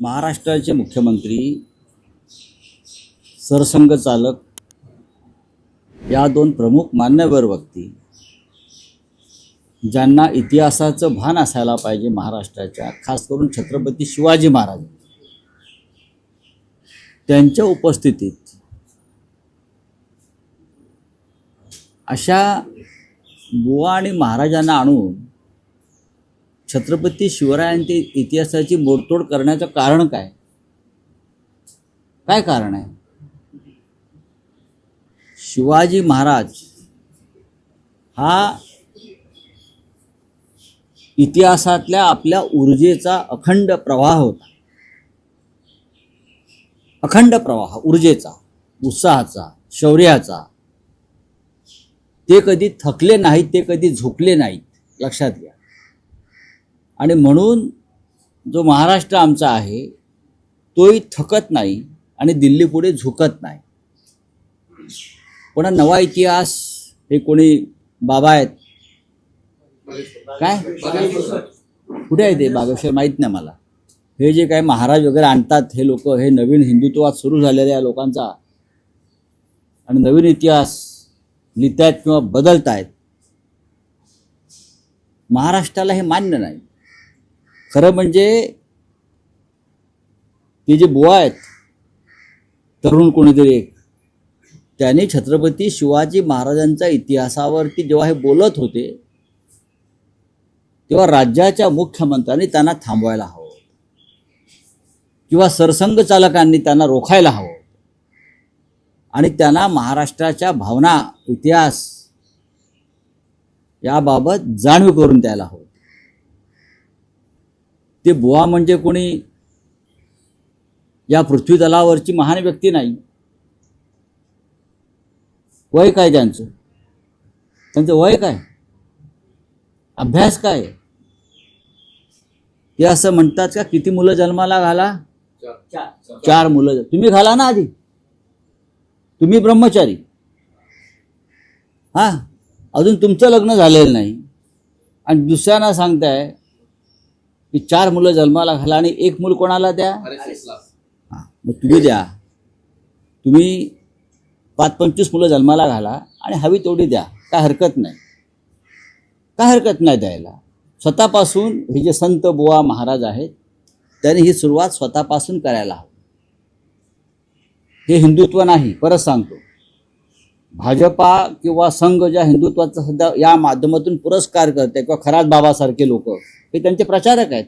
महाराष्ट्राचे मुख्यमंत्री, सरसंघचालक या दोन प्रमुख मान्यवर व्यक्ती ज्यांना इतिहासाचं भान असायला पाहिजे महाराष्ट्राच्या, खास करून छत्रपती शिवाजी महाराज, त्यांच्या उपस्थितीत अशा बुवा आणि महाराजांना आणून छत्रपती शिवरायांची इतिहासाची मोडतोड करण्याचं कारण काय? काय कारण आहे? शिवाजी महाराज हा इतिहासातल्या आपल्या ऊर्जेचा अखंड प्रवाह होता. अखंड प्रवाह ऊर्जेचा, उत्साहाचा, शौर्याचा. ते कधी थकले नाहीत, ते कधी झुकले नाहीत, लक्षात घ्या. आणि म्हणून जो महाराष्ट्र आमचा आहे तोही थकत नाही आणि दिल्लीपुढे झुकत नाही. पण नवा इतिहास हे कोणी बाबा आहेत काय, कुठे आहे ते बागेश्वर माहीत नाही मला. हे जे काय महाराज वगैरे आणतात हे लोक, हे नवीन हिंदुत्वात सुरू झालेल्या लोकांचा आणि नवीन इतिहास लिहितायत किंवा बदलतायत. महाराष्ट्राला हे मान्य नाही. खरं म्हणजे ते जे बुवा आहेत तरुण कोणीतरी एक, त्यांनी छत्रपती शिवाजी महाराजांच्या इतिहासावरती जेव्हा हे बोलत होते तेव्हा राज्याच्या मुख्यमंत्र्यांनी त्यांना थांबवायला हवं किंवा सरसंघ चालकांनी त्यांना रोखायला हवं आणि त्यांना महाराष्ट्राच्या भावना, इतिहास याबाबत जाणीव करून द्यायला हवं. ते बुवा म्हणजे कोणी या पृथ्वी तलावरची महान व्यक्ती नाही. वय काय त्यांचं वय काय, अभ्यास काय? ते असं म्हणतात का किती मुलं जन्माला घाला? 4 मुलं. तुम्ही घाला ना आधी, तुम्ही ब्रह्मचारी. हां, अजून तुमचं लग्न झालेलं नाही आणि दुसऱ्यांना सांगताय की 4 मुलं जन्माला घाला आणि 1 मूल कोणाला द्या? हां, मग तुम्ही द्या. तुम्ही 5-25 मुलं जन्माला घाला आणि हवी तेवढी द्या, काय हरकत नाही, काय हरकत नाही द्यायला. स्वतःपासून हे जे संत बुवा महाराज आहेत त्यांनी ही सुरुवात स्वतःपासून करायला हवी. हे हिंदुत्व नाही. परत सांगतो, भाजपा किंवा संघ ज्या हिंदुत्वाचा सध्या या माध्यमातून पुरस्कार करते किंवा खरात बाबासारखे लोक हे त्यांचे प्रचारक आहेत.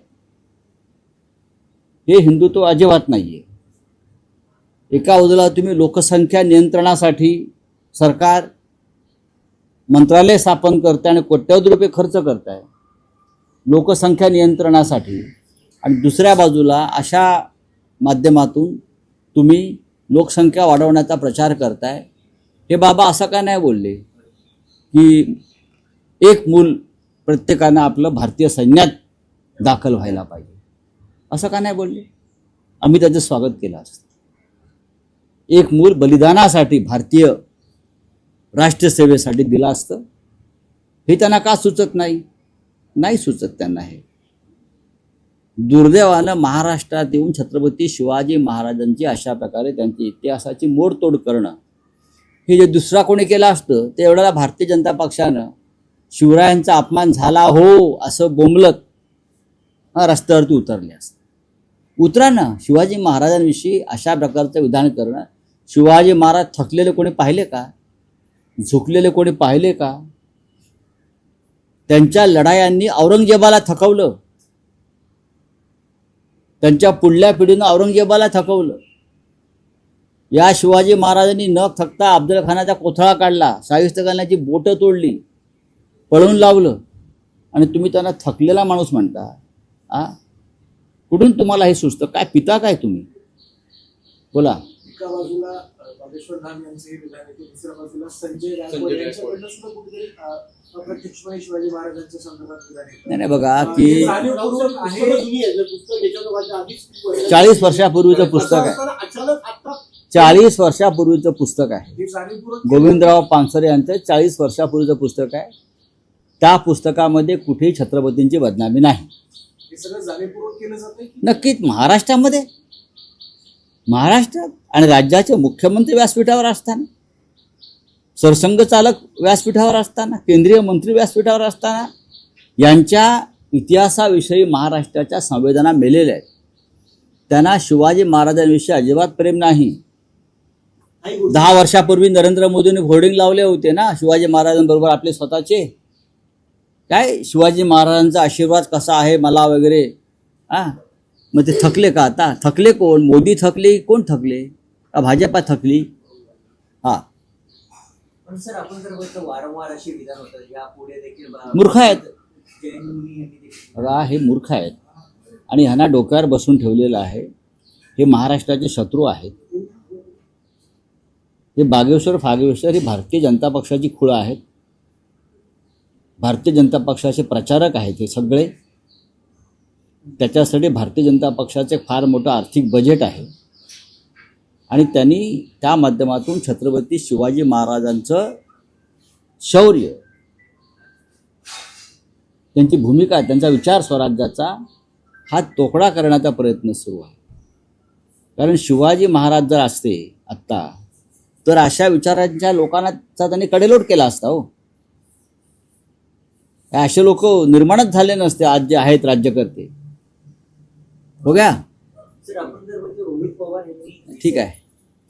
हे हिंदुत्व अजिबात नाही आहे. एका बाजूला तुम्ही लोकसंख्या नियंत्रणासाठी सरकार मंत्रालय स्थापन करताय आणि कोट्यवधी रुपये खर्च करताय लोकसंख्या नियंत्रणासाठी, आणि दुसऱ्या बाजूला अशा माध्यमातून तुम्ही लोकसंख्या वाढवण्याचा प्रचार करताय. हे बाबा असं का नाही बोलले की 1 मूल प्रत्येकानं आपलं भारतीय सैन्यात दाखल व्हायला पाहिजे? असं का नाही बोलले? आम्ही त्याचं स्वागत केलं असतं. 1 मूल बलिदानासाठी, भारतीय राष्ट्रसेवेसाठी दिलं असतं. हे त्यांना का सुचत नाही? नाही सुचत त्यांना. हे दुर्दैवानं महाराष्ट्रात येऊन छत्रपती शिवाजी महाराजांची अशा प्रकारे त्यांची इतिहासाची मोडतोड करणं हे जे दुसरा कोणी केलं असतं ते एवढ्याला भारतीय जनता पक्षानं शिवरायांचा अपमान झाला हो असं बोंबलत रस्त्यावरती उतरले असते. उतरा ना. शिवाजी महाराजांविषयी अशा प्रकारचं विधान करणं. शिवाजी महाराज थकलेले कोणी पाहिले का? झुकलेले कोणी पाहिले का? त्यांच्या लढायांनी औरंगजेबाला थकवलं. त्यांच्या पुढल्या पिढीनं औरंगजेबाला थकवलं. या शिवाजी महाराजांनी न थकता अफजल खानाचा कोथळा काढला, शाहिस्ते खानाची बोटं तोडली, पळून लावलं, आणि तुम्ही त्यांना थकलेला माणूस म्हणता. कुठून तुम्हाला हे सुचतं? काय पिता काय तुम्ही? बोला. एका बाजूला बागेश्वर धाम यांचे विधान आहे, दुसऱ्या बाजूला संजय गायकवाड यांच्याकडनं सुद्धा कुठेतरी अप्रत्यक्षपणे शिवाजी महाराजांच्या संदर्भात विधान आहे. नाही बघा की 40 वर्षापूर्वीचं पुस्तक आहे. 40 वर्षापूर्वीचं पुस्तक आहे. गोविंदराव पानसरे यांचं 40 वर्षापूर्वीचं पुस्तक आहे. त्या पुस्तकामध्ये कुठेही छत्रपतींची बदनामी नाही. सगळं जाणीवपूर्वक केलं जातंय की नक्कीच महाराष्ट्रामध्ये, महाराष्ट्रात आणि राज्याचे मुख्यमंत्री व्यासपीठावर असताना, सरसंघचालक व्यासपीठावर असताना, केंद्रीय मंत्री व्यासपीठावर असताना यांच्या इतिहासाविषयी महाराष्ट्राच्या संवेदना मेलेल्या आहेत. त्यांना शिवाजी महाराजांविषयी अजिबात प्रेम नाही. 10 वर्षापूर्वी नरेंद्र मोदींनी होर्डिंग लावले होते ना शिवाजी महाराजांबरोबर आपले स्वतःचे, काय शिवाजी महाराजांचा आशीर्वाद कसा आहे मला वगैरे. मग ते थकले का आता? थकले कोण? मोदी थकले? कोण थकले? का भाजपा थकली? पण सर आपण जर बघितलं वारंवार अशी विधान होतात यापुढे देखील मूर्ख आहेत. जैन मुनी यांनी देखील बघा, हे मूर्ख आहेत आणि ह्यांना डोक्यावर बसून ठेवलेलं आहे. हे महाराष्ट्राचे शत्रू आहेत. हे बागेश्वर ही भारतीय जनता पक्षाची खुळं आहेत. भारतीय जनता पक्षाचे प्रचारक आहेत हे सगळे. त्याच्यासाठी भारतीय जनता पक्षाचे फार मोठं आर्थिक बजेट आहे आणि त्यांनी त्या माध्यमातून छत्रपती शिवाजी महाराजांचं शौर्य, त्यांची भूमिका, त्यांचा विचार स्वराज्याचा हा तोकडा करण्याचा प्रयत्न सुरू आहे. कारण शिवाजी महाराज जर असते आत्ता तर अशा विचारांच्या लोकांचा त्यांनी कडेलोट केला असता. हो, असे लोक निर्माणच झाले नसते आज जे आहेत राज्यकर्ते. हो गया. सर आपण जर बघितलं रोहित पवार यांनी ठीक आहे,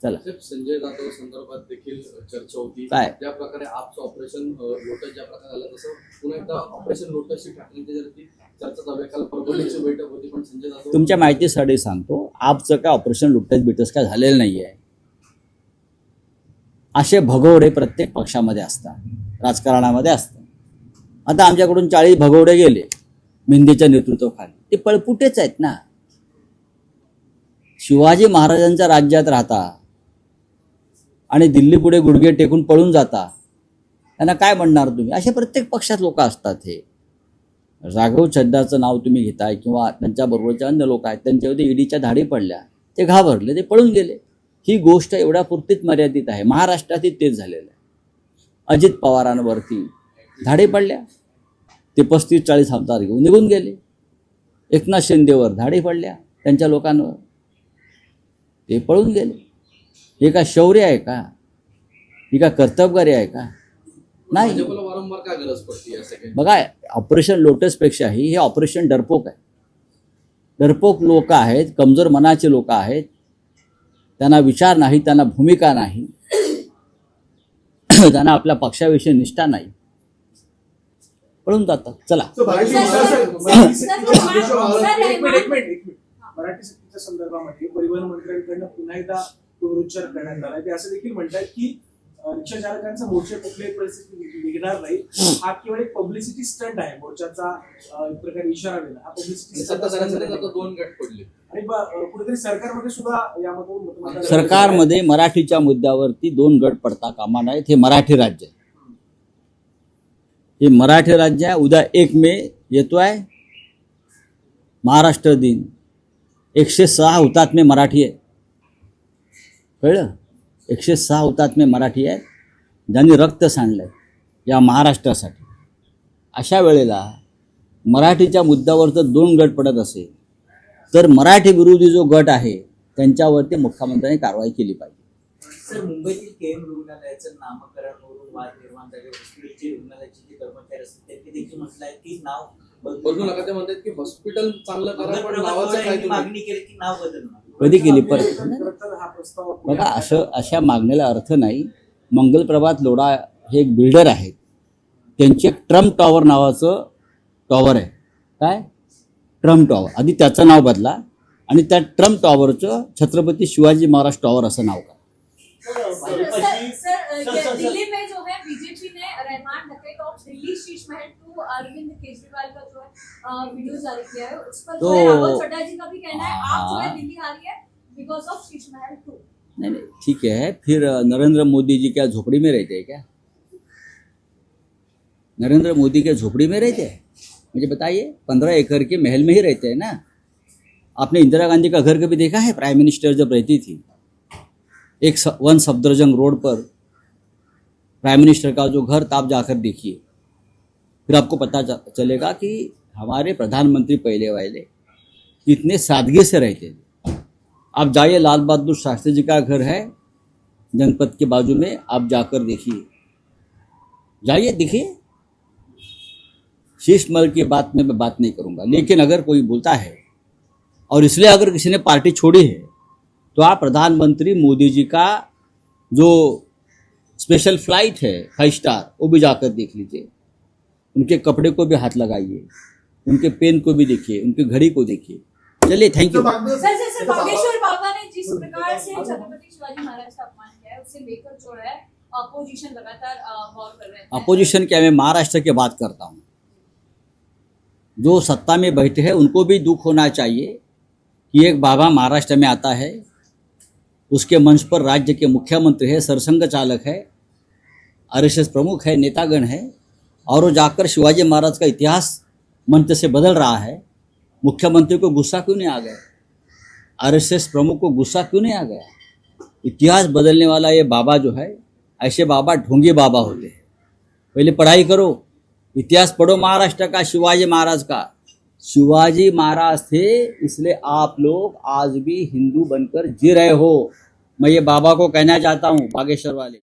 चला. संजय जाधव संदर्भात देखील चर्चा होती. काय? ज्या प्रकारे आपचं ऑपरेशन लोटस ज्या प्रकारे झालं तसं पुन्हा एकदा ऑपरेशन लोटसची ठाकरेंची चर्चा चालू आहे. काल परभणीची बैठक होती पण संजय जाधव. तुमच्या माहितीसाठी सांगतो, आपचं काय ऑपरेशन लुटस बिटस काय झालेलं नाही आहे. असे भगोडे प्रत्येक पक्षामध्ये असतात, राजकारणामध्ये असतात. आता आमच्याकडून 40 भगोडे गेले मेंदीच्या नेतृत्वाखाली. ते पळपुटेच आहेत ना. शिवाजी महाराजांच्या राज्यात राहता आणि दिल्ली पुढे गुडघे टेकून पळून जाता, त्यांना काय म्हणणार तुम्ही? असे प्रत्येक पक्षात लोक असतात. हे राघव चड्डाचं नाव तुम्ही घेताय किंवा त्यांच्याबरोबरचे अन्य लोक आहेत, त्यांच्यावरती ईडीच्या धाडी पडल्या, ते घाबरले, ते पळून गेले. ही गोष्ट एवढ्या पुरतीच मर्यादित आहे. महाराष्ट्रातही तेच झालेलं आहे. अजित पवारांवरती धाडी पडल्या, ते 35-40 आमदार घेऊन निघून गेले. एकनाथ शिंदेवर धाडी पडल्या त्यांच्या लोकांवर, ते पळून गेले. हे का शौर्य आहे का? ही का कर्तबगारी आहे का? नाही. भाजपला वारंवार काय गरज पडते या सगळ्या? बघा, ऑपरेशन लोटसपेक्षाही हे ऑपरेशन डरपोक आहे. डरपोक लोक आहेत, कमजोर मनाचे लोक आहेत. त्यांना विचार नाही, त्यांना भूमिका नाही, त्यांना आपल्या पक्षाविषयी निष्ठा नाही, पळून जातात. चला. मराठी सक्तीच्या संदर्भामध्ये परिवहन मंत्र्यांकडनं पुन्हा एकदा पुनरुच्चार करण्यात आला. ते असं देखील म्हणतात की रिक्षा चालकांचा मोर्चा कुठल्याही परिस्थितीत निघणार नाही. हा केवळ एक पब्लिसिटी स्टंट आहे. मोर्चाचा एक प्रकारे इशारा दिला. हा पब्लिसिटी स्टंट 2 गट पडले आणि कुठेतरी सरकारमध्ये सुद्धा यामधून मतमतांतर सरकारमध्ये मराठीच्या मुद्द्यावरती 2 गट पडता कामा नाहीत. हे मराठी राज्य आहे. हे मराठी राज्य आहे. उद्या 1 मे येतोय, महाराष्ट्र दिन. 106 हुतात्मे मराठी आहे. कळलं? 106 हुतात्मे मराठी आहेत ज्यांनी रक्त सांडलंय या महाराष्ट्रासाठी. अशा वेळेला मराठीच्या मुद्द्यावर जर 2 गट पडत असेल तर मराठी विरोधी जो गट आहे त्यांच्यावरती मुख्यमंत्र्यांनी कारवाई केली पाहिजे. सर मुंबईतील केएम रुग्णालयाचं नामकरणवरून वाद निर्माण झाले. हॉस्पिटलचे रुग्णालयाचे जे कर्मचारी असतात त्यांनी देखील म्हटलं आहे की नाव बदलू नका. ते म्हणतात की हॉस्पिटल चांगलं करा पण नावाचं काय तुम्ही मागणी केली की नाव बदलणार. कधी केली? परत हा प्रस्ताव बघा, अशा मागण्याला अर्थ नाही. मंगलप्रभात लोढा हे एक बिल्डर आहेत. त्यांची एक ट्रम्प टॉवर नावाचं टॉवर आहे. काय? Trump tower. आधी त्याचं नाव बदला आणि त्या ट्रम्प टॉवरचं छत्रपती शिवाजी महाराज टॉवर असं नाव करा. सर दिल्ली में जो है बीजेपी ने रहमान डकैत ऑफ दिल्ली शीश महल टू अरविंद केजरीवाल का जो है वीडियो जारी किया है. उस पर जो है राघव चड्डा जी का भी कहना है आप जो है दिल्ली आ रही है because of Sheesh Mahal to. नहीं, ठीक है. फिर नरेंद्र मोदी जी क्या झोपड़ी में रहते हैं क्या? नरेंद्र मोदी क्या झोपड़ी में रहते हैं? मुझे बताइए. 15 एकड़ के महल में ही रहते हैं ना. आपने इंदिरा गांधी का घर कभी देखा है? प्राइम मिनिस्टर जब रहती थी, एक 1 सफदरजंग रोड पर प्राइम मिनिस्टर का जो घर था, आप जाकर देखिए, फिर आपको पता चलेगा कि हमारे प्रधानमंत्री पहले वाले कितने सादगी से रहते थे। आप जाइए, लाल बहादुर शास्त्री जी का घर है जनपद के बाजू में, आप जाकर देखिए, जाइए देखिए। शीश महल की बात में मैं बात नहीं करूंगा, लेकिन अगर कोई बोलता है और इसलिए अगर किसी ने पार्टी छोड़ी है तो आप प्रधानमंत्री मोदी जी का जो स्पेशल फ्लाइट है 5 स्टार, वो भी जाकर देख लीजिए। उनके कपड़े को भी हाथ लगाइए, उनके पेन को भी देखिए, उनकी घड़ी को देखिए। चलिए, थैंक यू। सर बागेश्वर बाबा ने जिस प्रकार से छत्रपति शिवाजी महाराज का अपमान किया है, उससे लेकर जो है अपोजिशन लगातार गौर कर रहे हैं। अपोजिशन क्या, मैं महाराष्ट्र की बात करता हूँ। जो सत्ता में बैठे हैं उनको भी दुख होना चाहिए कि एक बाबा महाराष्ट्र में आता है, उसके मंच पर राज्य के मुख्यमंत्री है, सरसंघ चालक है, आरएसएस प्रमुख है, नेतागण है, और वो जाकर शिवाजी महाराज का इतिहास मंच से बदल रहा है। मुख्यमंत्री को गुस्सा क्यों नहीं आ गया? आरएसएस प्रमुख को गुस्सा क्यों नहीं आ गया? इतिहास बदलने वाला ये बाबा जो है, ऐसे बाबा ढोंगी बाबा होते हैं। पहले पढ़ाई करो, इतिहास पढ़ो महाराष्ट्र का, शिवाजी महाराज का। शिवाजी महाराज थे, इसलिए आप लोग आज भी हिंदू बनकर जी रहे हो। मैं ये बाबा को कहना चाहता हूँ, बागेश्वर वाले।